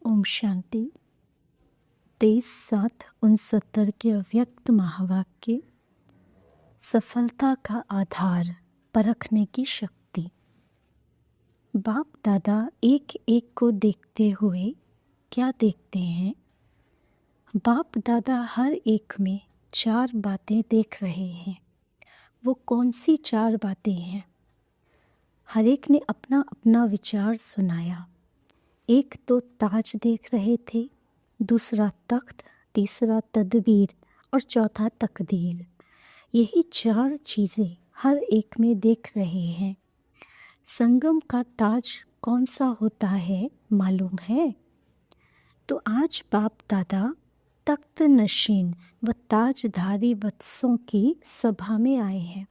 ओम शांति। 23/7/69 के अव्यक्त महावाक्य। सफलता का आधार परखने की शक्ति। बाप दादा एक एक को देखते हुए क्या देखते हैं? बाप दादा हर एक में 4 बातें देख रहे हैं। वो कौन सी 4 बातें हैं? हर एक ने अपना अपना विचार सुनाया। एक तो ताज देख रहे थे, दूसरा तख्त, तीसरा तदबीर और चौथा तकदीर। यही 4 चीज़ें हर एक में देख रहे हैं। संगम का ताज कौन सा होता है मालूम है? तो आज बाप दादा तख्त नशीन व ताजधारी वत्सों की सभा में आए हैं।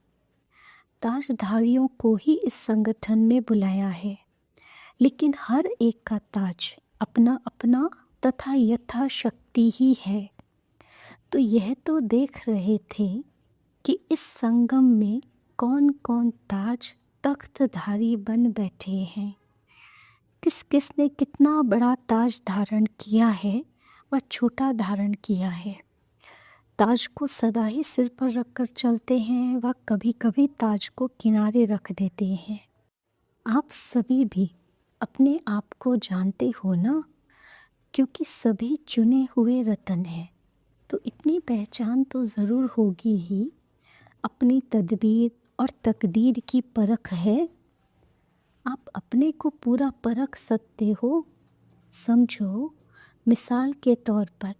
ताजधारियों को ही इस संगठन में बुलाया है, लेकिन हर एक का ताज अपना अपना तथा यथाशक्ति ही है। तो यह तो देख रहे थे कि इस संगम में कौन कौन ताज तख्तधारी बन बैठे हैं। किस किस ने कितना बड़ा ताज धारण किया है व छोटा धारण किया है। ताज को सदा ही सिर पर रखकर चलते हैं व कभी कभी ताज को किनारे रख देते हैं। आप सभी भी अपने आप को जानते हो ना, क्योंकि सभी चुने हुए रतन हैं। तो इतनी पहचान तो ज़रूर होगी ही। अपनी तदबीर और तकदीर की परख है। आप अपने को पूरा परख सकते हो। समझो, मिसाल के तौर पर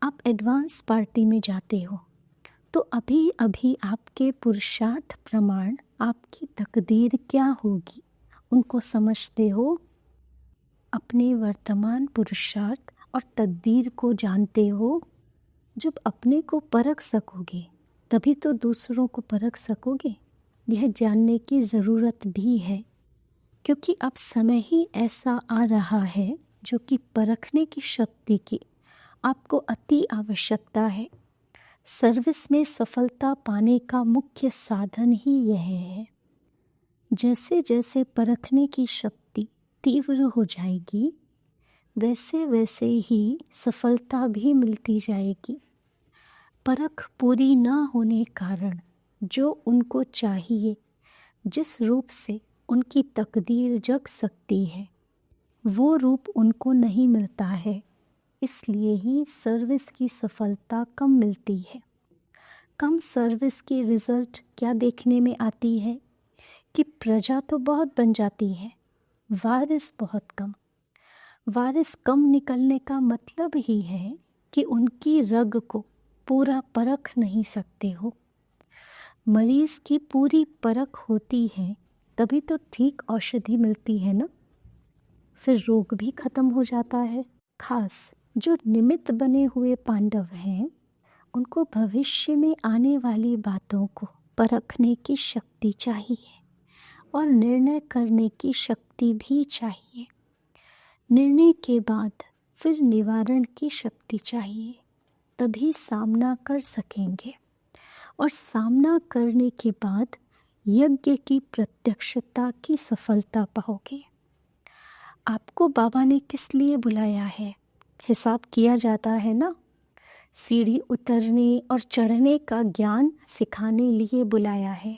आप एडवांस पार्टी में जाते हो तो अभी अभी आपके पुरुषार्थ प्रमाण आपकी तकदीर क्या होगी उनको समझते हो। अपने वर्तमान पुरुषार्थ और तकदीर को जानते हो। जब अपने को परख सकोगे तभी तो दूसरों को परख सकोगे। यह जानने की ज़रूरत भी है, क्योंकि अब समय ही ऐसा आ रहा है जो कि परखने की शक्ति की आपको अति आवश्यकता है। सर्विस में सफलता पाने का मुख्य साधन ही यह है। जैसे जैसे परखने की शक्ति तीव्र हो जाएगी, वैसे वैसे ही सफलता भी मिलती जाएगी। परख पूरी न होने कारण जो उनको चाहिए, जिस रूप से उनकी तकदीर जग सकती है, वो रूप उनको नहीं मिलता है। इसलिए ही सर्विस की सफलता कम मिलती है। कम सर्विस की रिज़ल्ट क्या देखने में आती है कि प्रजा तो बहुत बन जाती है, वारिस बहुत कम। वारिस कम निकलने का मतलब ही है कि उनकी रग को पूरा परख नहीं सकते हो। मरीज़ की पूरी परख होती है तभी तो ठीक औषधि मिलती है ना, फिर रोग भी खत्म हो जाता है। खास जो निमित्त बने हुए पांडव हैं, उनको भविष्य में आने वाली बातों को परखने की शक्ति चाहिए और निर्णय करने की शक्ति भी चाहिए। निर्णय के बाद फिर निवारण की शक्ति चाहिए, तभी सामना कर सकेंगे। और सामना करने के बाद यज्ञ की प्रत्यक्षता की सफलता पाओगे। आपको बाबा ने किस लिए बुलाया है? हिसाब किया जाता है ना। सीढ़ी उतरने और चढ़ने का ज्ञान सिखाने लिए बुलाया है।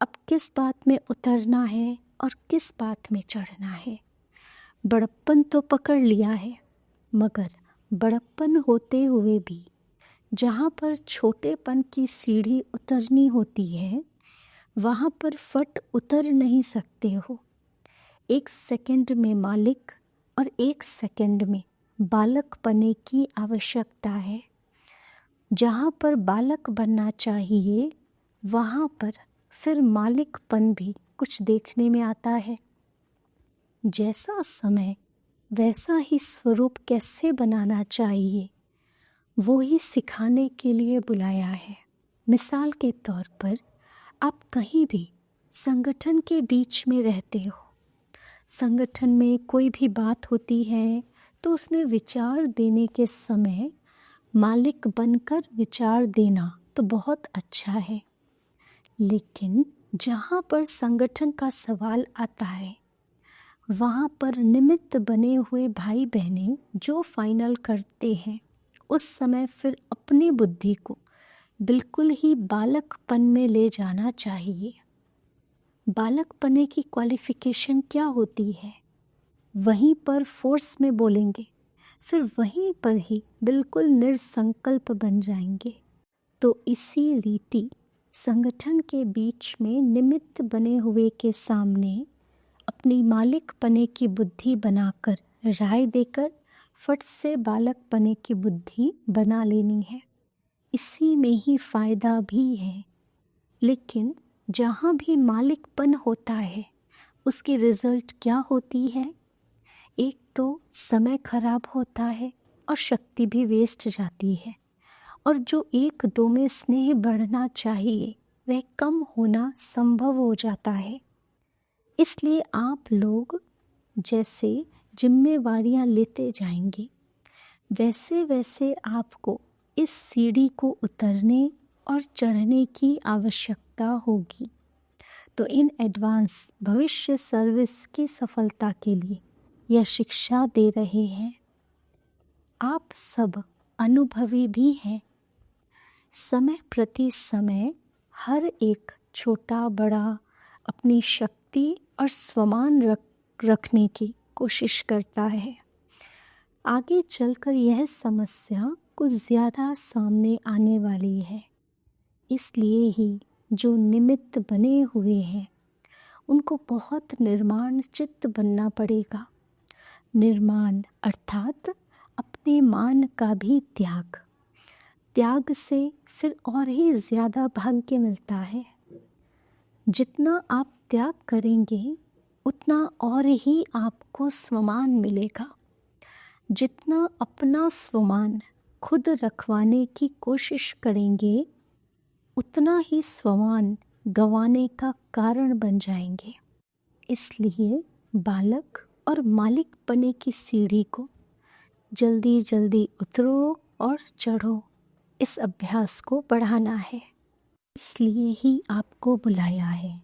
अब किस बात में उतरना है और किस बात में चढ़ना है? बड़प्पन तो पकड़ लिया है, मगर बड़प्पन होते हुए भी जहाँ पर छोटेपन की सीढ़ी उतरनी होती है, वहाँ पर फट उतर नहीं सकते हो। 1 सेकंड में मालिक और 1 सेकंड में बालक बनने की आवश्यकता है। जहाँ पर बालक बनना चाहिए, वहाँ पर फिर मालिकपन भी कुछ देखने में आता है। जैसा समय वैसा ही स्वरूप कैसे बनाना चाहिए, वो ही सिखाने के लिए बुलाया है। मिसाल के तौर पर आप कहीं भी संगठन के बीच में रहते हो। संगठन में कोई भी बात होती है तो उसमें विचार देने के समय मालिक बनकर विचार देना तो बहुत अच्छा है, लेकिन जहाँ पर संगठन का सवाल आता है, वहाँ पर निमित्त बने हुए भाई बहनें जो फाइनल करते हैं, उस समय फिर अपनी बुद्धि को बिल्कुल ही बालकपन में ले जाना चाहिए। बालकपने की क्वालिफिकेशन क्या होती है, वहीं पर फोर्स में बोलेंगे, फिर वहीं पर ही बिल्कुल निरसंकल्प बन जाएंगे। तो इसी रीति संगठन के बीच में निमित्त बने हुए के सामने अपनी मालिकपने की बुद्धि बनाकर राय देकर फट से बालकपने की बुद्धि बना लेनी है। इसी में ही फायदा भी है। लेकिन जहाँ भी मालिकपन होता है उसकी रिजल्ट क्या होती है? एक तो समय खराब होता है और शक्ति भी वेस्ट जाती है, और जो एक दो में स्नेह बढ़ना चाहिए वह कम होना संभव हो जाता है। इसलिए आप लोग जैसे जिम्मेवारियां लेते जाएंगे वैसे वैसे आपको इस सीढ़ी को उतरने और चढ़ने की आवश्यकता होगी। तो इन एडवांस भविष्य सर्विस की सफलता के लिए यह शिक्षा दे रहे हैं। आप सब अनुभवी भी हैं। समय प्रति समय हर एक छोटा बड़ा अपनी शक्ति और स्वमान रखने की कोशिश करता है। आगे चलकर यह समस्या कुछ ज़्यादा सामने आने वाली है। इसलिए ही जो निमित्त बने हुए हैं उनको बहुत निर्माण चित्त बनना पड़ेगा। निर्माण अर्थात अपने मान का भी त्याग। त्याग से फिर और ही ज़्यादा भाग्य मिलता है। जितना आप त्याग करेंगे उतना और ही आपको स्वमान मिलेगा। जितना अपना स्वमान खुद रखवाने की कोशिश करेंगे उतना ही स्वमान गंवाने का कारण बन जाएंगे। इसलिए बालक और मालिकपने की सीढ़ी को जल्दी जल्दी उतरो और चढ़ो, इस अभ्यास को बढ़ाना है। इसलिए ही आपको बुलाया है।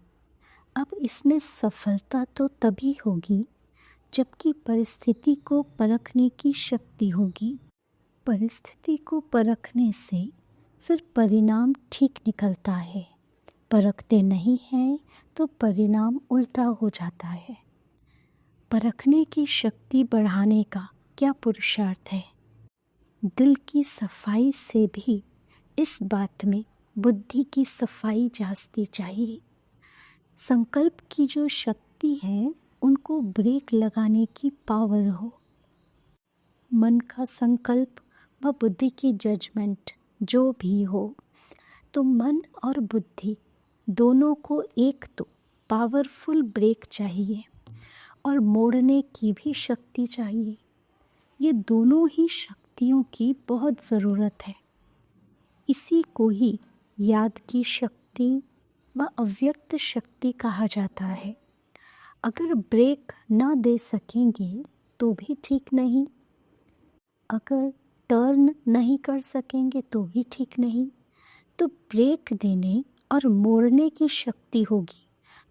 अब इसमें सफलता तो तभी होगी जबकि परिस्थिति को परखने की शक्ति होगी। परिस्थिति को परखने से फिर परिणाम ठीक निकलता है। परखते नहीं हैं तो परिणाम उल्टा हो जाता है। परखने की शक्ति बढ़ाने का क्या पुरुषार्थ है? दिल की सफाई से भी इस बात में बुद्धि की सफाई जांचनी चाहिए। संकल्प की जो शक्ति है उनको ब्रेक लगाने की पावर हो। मन का संकल्प व बुद्धि की जजमेंट जो भी हो, तो मन और बुद्धि दोनों को एक तो पावरफुल ब्रेक चाहिए और मोड़ने की भी शक्ति चाहिए। ये दोनों ही शक्तियों की बहुत ज़रूरत है। इसी को ही याद की शक्ति व अव्यक्त शक्ति कहा जाता है। अगर ब्रेक ना दे सकेंगे तो भी ठीक नहीं, अगर टर्न नहीं कर सकेंगे तो भी ठीक नहीं। तो ब्रेक देने और मोड़ने की शक्ति होगी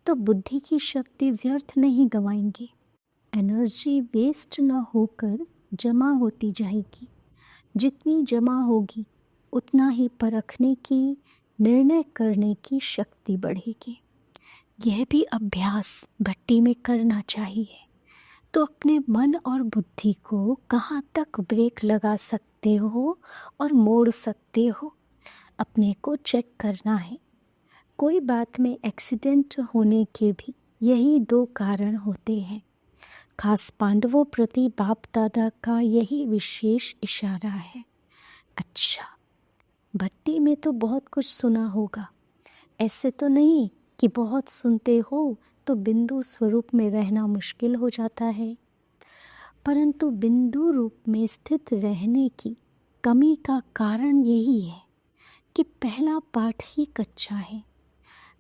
तो बुद्धि की शक्ति व्यर्थ नहीं गवाएंगे। एनर्जी वेस्ट ना होकर जमा होती जाएगी। जितनी जमा होगी उतना ही परखने की, निर्णय करने की शक्ति बढ़ेगी। यह भी अभ्यास भट्टी में करना चाहिए। तो अपने मन और बुद्धि को कहाँ तक ब्रेक लगा सकते हो और मोड़ सकते हो, अपने को चेक करना है। कोई बात में एक्सीडेंट होने के भी यही दो कारण होते हैं। खास पांडवों प्रति बाप दादा का यही विशेष इशारा है। अच्छा, भट्टी में तो बहुत कुछ सुना होगा। ऐसे तो नहीं कि बहुत सुनते हो तो बिंदु स्वरूप में रहना मुश्किल हो जाता है, परंतु बिंदु रूप में स्थित रहने की कमी का कारण यही है कि पहला पाठ ही कच्चा है।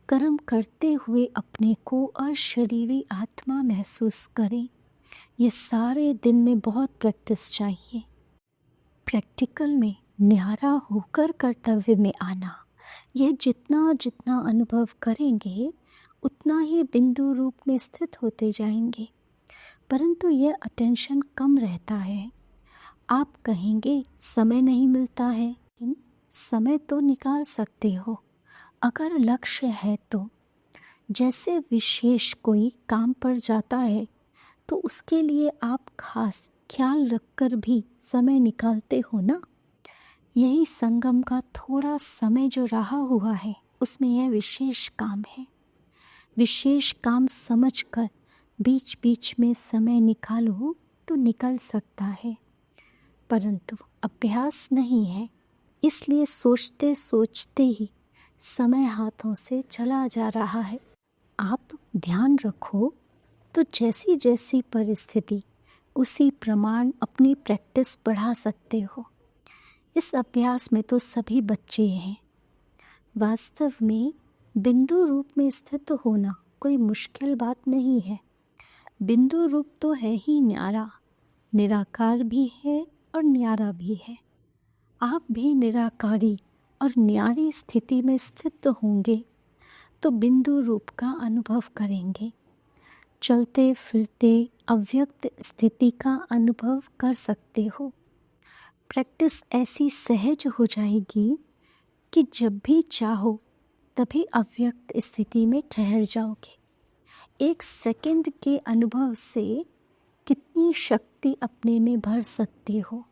कर्म करते हुए अपने को अशरीरी आत्मा महसूस करें। ये सारे दिन में बहुत प्रैक्टिस चाहिए। प्रैक्टिकल में न्यारा होकर कर्तव्य में आना, यह जितना जितना अनुभव करेंगे उतना ही बिंदु रूप में स्थित होते जाएंगे। परंतु यह अटेंशन कम रहता है। आप कहेंगे समय नहीं मिलता है, लेकिन समय तो निकाल सकते हो अगर लक्ष्य है तो। जैसे विशेष कोई काम पर जाता है तो उसके लिए आप खास ख्याल रखकर भी समय निकालते हो ना। यही संगम का थोड़ा समय जो रहा हुआ है उसमें यह विशेष काम है। विशेष काम समझकर बीच बीच में समय निकालो तो निकल सकता है, परंतु अभ्यास नहीं है, इसलिए सोचते सोचते ही समय हाथों से चला जा रहा है। आप ध्यान रखो तो जैसी जैसी परिस्थिति उसी प्रमाण अपनी प्रैक्टिस बढ़ा सकते हो। इस अभ्यास में तो सभी बच्चे हैं। वास्तव में बिंदु रूप में स्थित होना कोई मुश्किल बात नहीं है। बिंदु रूप तो है ही न्यारा, निराकार भी है और न्यारा भी है। आप भी निराकारी और न्यारी स्थिति में स्थित होंगे तो बिंदु रूप का अनुभव करेंगे। चलते फिरते अव्यक्त स्थिति का अनुभव कर सकते हो। प्रैक्टिस ऐसी सहज हो जाएगी कि जब भी चाहो तभी अव्यक्त स्थिति में ठहर जाओगे। 1 सेकंड के अनुभव से कितनी शक्ति अपने में भर सकते हो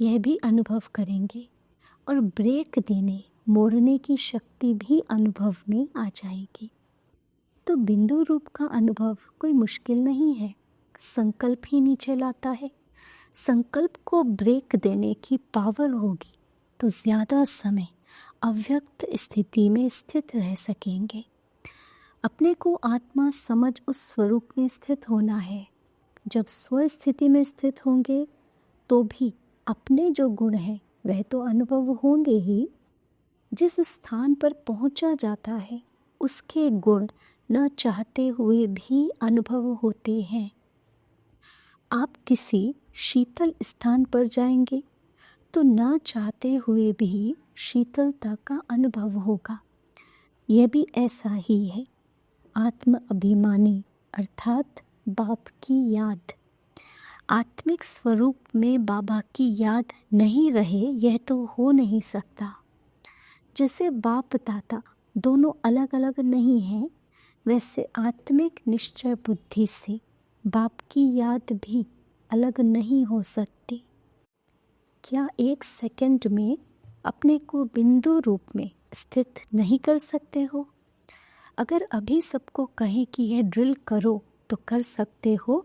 यह भी अनुभव करेंगे, और ब्रेक देने मोड़ने की शक्ति भी अनुभव में आ जाएगी। तो बिंदु रूप का अनुभव कोई मुश्किल नहीं है, संकल्प ही नीचे लाता है। संकल्प को ब्रेक देने की पावर होगी तो ज़्यादा समय अव्यक्त स्थिति में स्थित रह सकेंगे। अपने को आत्मा समझ उस स्वरूप में स्थित होना है। जब स्व स्थिति में स्थित होंगे तो भी अपने जो गुण हैं वह तो अनुभव होंगे ही। जिस स्थान पर पहुंचा जाता है उसके गुण न चाहते हुए भी अनुभव होते हैं। आप किसी शीतल स्थान पर जाएंगे तो न चाहते हुए भी शीतलता का अनुभव होगा। यह भी ऐसा ही है। आत्म अभिमानी अर्थात बाप की याद, आत्मिक स्वरूप में बाबा की याद नहीं रहे यह तो हो नहीं सकता। जैसे बाप दादा दोनों अलग अलग नहीं हैं, वैसे आत्मिक निश्चय बुद्धि से बाप की याद भी अलग नहीं हो सकती। क्या 1 सेकंड में अपने को बिंदु रूप में स्थित नहीं कर सकते हो? अगर अभी सबको कहें कि यह ड्रिल करो तो कर सकते हो।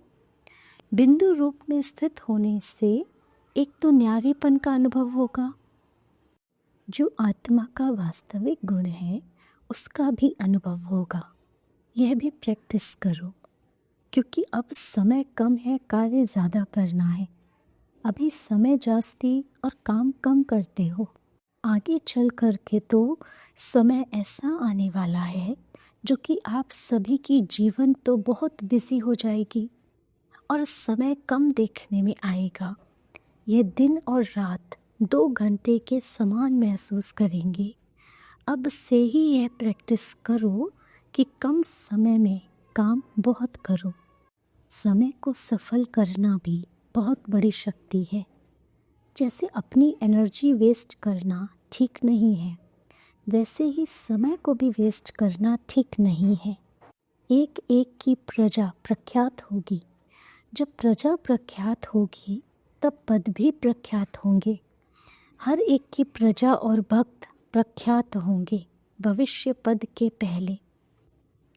बिंदु रूप में स्थित होने से एक तो न्यारीपन का अनुभव होगा, जो आत्मा का वास्तविक गुण है उसका भी अनुभव होगा। यह भी प्रैक्टिस करो, क्योंकि अब समय कम है, कार्य ज़्यादा करना है। अभी समय जास्ती और काम कम करते हो। आगे चल कर के तो समय ऐसा आने वाला है जो कि आप सभी की जीवन तो बहुत बिजी हो जाएगी और समय कम देखने में आएगा। यह दिन और रात 2 घंटे के समान महसूस करेंगे। अब से ही यह प्रैक्टिस करो कि कम समय में काम बहुत करो। समय को सफल करना भी बहुत बड़ी शक्ति है। जैसे अपनी एनर्जी वेस्ट करना ठीक नहीं है, वैसे ही समय को भी वेस्ट करना ठीक नहीं है। एक एक की प्रजा प्रख्यात होगी। जब प्रजा प्रख्यात होगी तब पद भी प्रख्यात होंगे। हर एक की प्रजा और भक्त प्रख्यात होंगे भविष्य पद के पहले।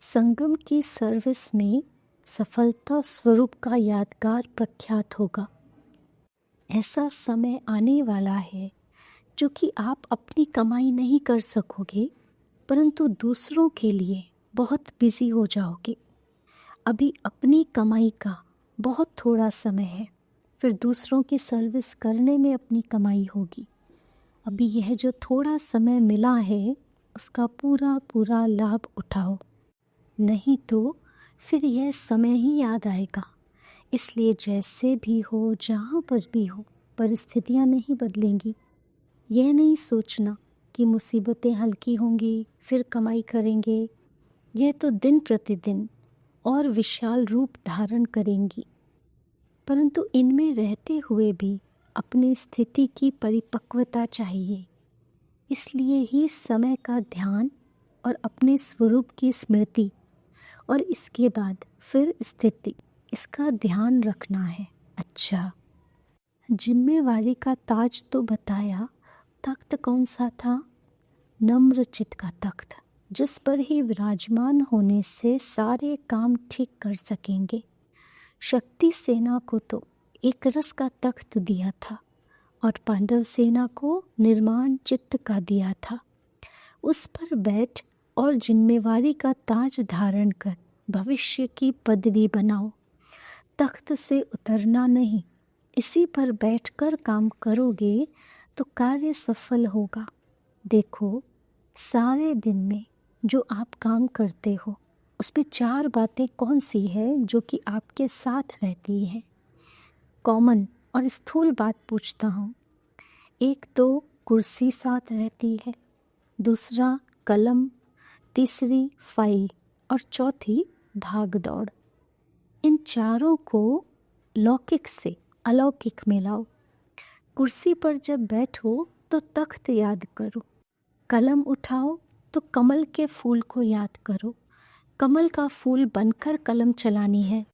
संगम की सर्विस में सफलता स्वरूप का यादगार प्रख्यात होगा। ऐसा समय आने वाला है जो कि आप अपनी कमाई नहीं कर सकोगे, परंतु दूसरों के लिए बहुत बिजी हो जाओगे। अभी अपनी कमाई का बहुत थोड़ा समय है, फिर दूसरों की सर्विस करने में अपनी कमाई होगी। अभी यह जो थोड़ा समय मिला है उसका पूरा पूरा लाभ उठाओ, नहीं तो फिर यह समय ही याद आएगा। इसलिए जैसे भी हो, जहाँ पर भी हो, परिस्थितियाँ नहीं बदलेंगी। यह नहीं सोचना कि मुसीबतें हल्की होंगी फिर कमाई करेंगे। यह तो दिन प्रतिदिन और विशाल रूप धारण करेंगी, परंतु इनमें रहते हुए भी अपनी स्थिति की परिपक्वता चाहिए। इसलिए ही समय का ध्यान और अपने स्वरूप की स्मृति और इसके बाद फिर स्थिति, इसका ध्यान रखना है। अच्छा, जिम्मेवारी का ताज तो बताया, तख्त कौन सा था? नम्रचित का तख्त, जिस पर ही विराजमान होने से सारे काम ठीक कर सकेंगे। शक्ति सेना को तो एक रस का तख्त दिया था और पांडव सेना को निर्माण चित्त का दिया था। उस पर बैठ और जिम्मेवारी का ताज धारण कर भविष्य की पदवी बनाओ। तख्त से उतरना नहीं, इसी पर बैठकर काम करोगे तो कार्य सफल होगा। देखो, सारे दिन में जो आप काम करते हो उसमें 4 बातें कौन सी है जो कि आपके साथ रहती है? कॉमन और स्थूल बात पूछता हूँ। एक तो कुर्सी साथ रहती है, दूसरा कलम, तीसरी फाइल और चौथी भाग दौड़। इन चारों को लौकिक से अलौकिक में लाओ। कुर्सी पर जब बैठो तो तख्त याद करो, कलम उठाओ तो कमल के फूल को याद करो, कमल का फूल बनकर कलम चलानी है।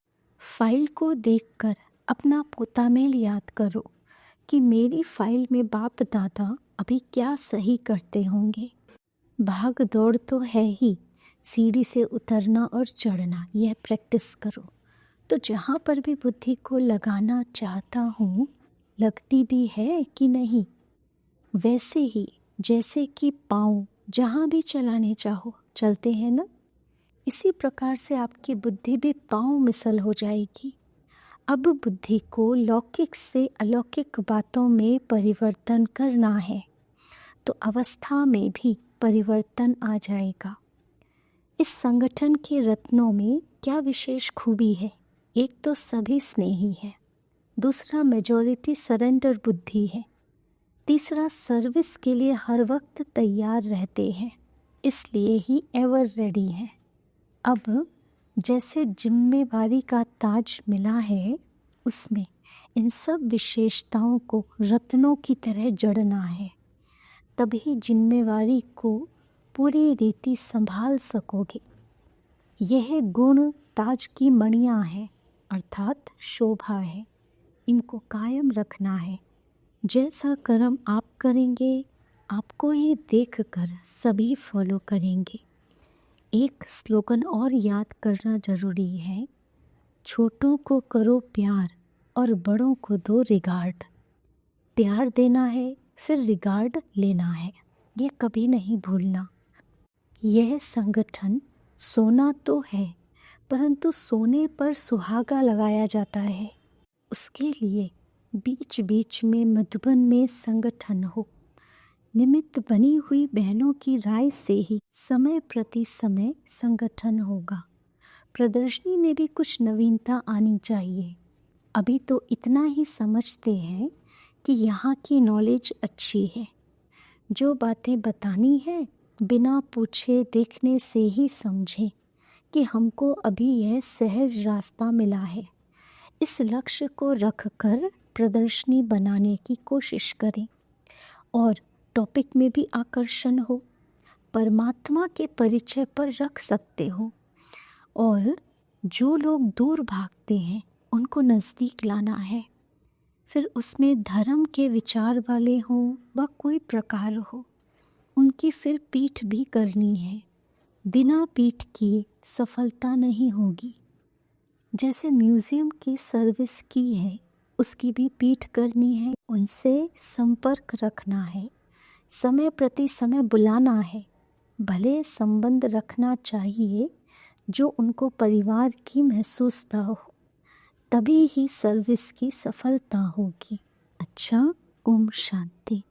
फाइल को देखकर अपना पोतामेल याद करो कि मेरी फाइल में बाप दादा अभी क्या सही करते होंगे। भाग दौड़ तो है ही, सीढ़ी से उतरना और चढ़ना, यह प्रैक्टिस करो। तो जहाँ पर भी बुद्धि को लगाना चाहता हूँ, लगती भी है कि नहीं? वैसे ही जैसे कि पाँव जहाँ भी चलाने चाहो चलते हैं ना, इसी प्रकार से आपकी बुद्धि भी पाँव मिसल हो जाएगी। अब बुद्धि को लौकिक से अलौकिक बातों में परिवर्तन करना है, तो अवस्था में भी परिवर्तन आ जाएगा। इस संगठन के रत्नों में क्या विशेष खूबी है? एक तो सभी स्नेही है, दूसरा मेजॉरिटी सरेंडर बुद्धि है, तीसरा सर्विस के लिए हर वक्त तैयार रहते हैं, इसलिए ही एवर रेडी है। अब जैसे जिम्मेवारी का ताज मिला है, उसमें इन सब विशेषताओं को रत्नों की तरह जड़ना है, तभी जिम्मेवारी को पूरी रीति संभाल सकोगे। यह गुण ताज की मणियाँ हैं, अर्थात शोभा है। इनको कायम रखना है। जैसा कर्म आप करेंगे, आपको ये देखकर सभी फॉलो करेंगे। एक स्लोगन और याद करना जरूरी है, छोटों को करो प्यार और बड़ों को दो रिगार्ड। प्यार देना है, फिर रिगार्ड लेना है, ये कभी नहीं भूलना। यह संगठन सोना तो है, परंतु सोने पर सुहागा लगाया जाता है। उसके लिए बीच बीच में मधुबन में संगठन हो। निमित्त बनी हुई बहनों की राय से ही समय प्रति समय संगठन होगा। प्रदर्शनी में भी कुछ नवीनता आनी चाहिए। अभी तो इतना ही समझते हैं कि यहाँ की नॉलेज अच्छी है। जो बातें बतानी है बिना पूछे देखने से ही समझें कि हमको अभी यह सहज रास्ता मिला है। इस लक्ष्य को रखकर प्रदर्शनी बनाने की कोशिश करें और टॉपिक में भी आकर्षण हो। परमात्मा के परिचय पर रख सकते हो और जो लोग दूर भागते हैं उनको नज़दीक लाना है। फिर उसमें धर्म के विचार वाले हों व कोई प्रकार हो, उनकी फिर पीठ भी करनी है। बिना पीठ किए सफलता नहीं होगी। जैसे म्यूज़ियम की सर्विस की है, उसकी भी पीठ करनी है, उनसे संपर्क रखना है, समय प्रति समय बुलाना है। भले संबंध रखना चाहिए जो उनको परिवार की महसूसता हो, तभी ही सर्विस की सफलता होगी। अच्छा, ओम शांति।